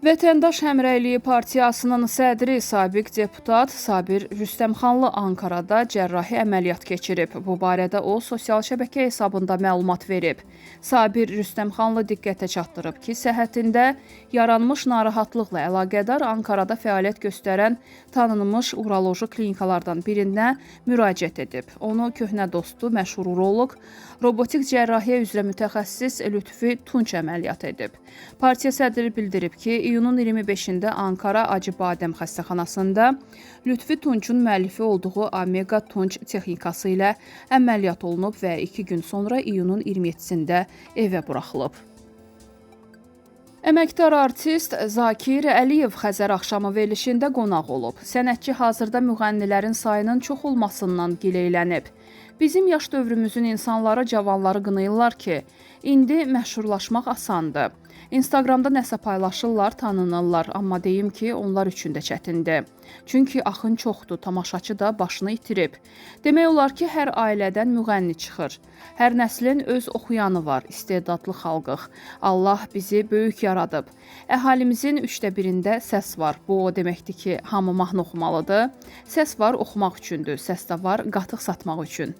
Vətəndaş Həmrəyliyi Partiyasının sədri sabiq deputat Sabir Rüstəmxanlı Ankarada cərrahi əməliyyat keçirib. Bu barədə o, sosial şəbəkə hesabında məlumat verib. Sabir Rüstəmxanlı diqqətə çatdırıb ki, səhhətində yaranmış narahatlıqla əlaqədar Ankarada fəaliyyət göstərən tanınmış uroloji klinikalardan birinə müraciət edib. Onu köhnə dostu, məşhur uroloq, robotik cərrahiyyə üzrə mütəxəssis Lütfi Tunç əməliyyat edib. Partiya sədri bildirib ki, iyunun 25-də Ankara Acıbadəm xəstəxanasında Lütfi Tunçun müəllifi olduğu Omega Tunç texnikası ilə əməliyyat olunub və 2 gün sonra iyunun 27-sində evə buraxılıb. Əməkdar artist Zakir Əliyev Xəzər axşamı verilişində qonaq olub. Sənətçi hazırda müğənnilərin sayının çox olmasından gileylənib. Bizim yaş dövrümüzün insanları, cavanları qınayırlar ki, indi məşhurlaşmaq asandır. Instagramda nəsə paylaşırlar, tanınırlar, amma deyim ki, onlar üçün də çətindir. Çünki axın çoxdur, tamaşaçı da başını itirib. Demək olar ki, hər ailədən müğənni çıxır. Hər nəslin öz oxuyanı var, istedadlı xalqıq. Allah bizi böyük yaradıb. Əhalimizin 1/3-də səs var. Bu o deməkdir ki, hamı mahnı oxumalıdır. Səs var oxumaq üçündür, səs də var qatıq satmaq üçün.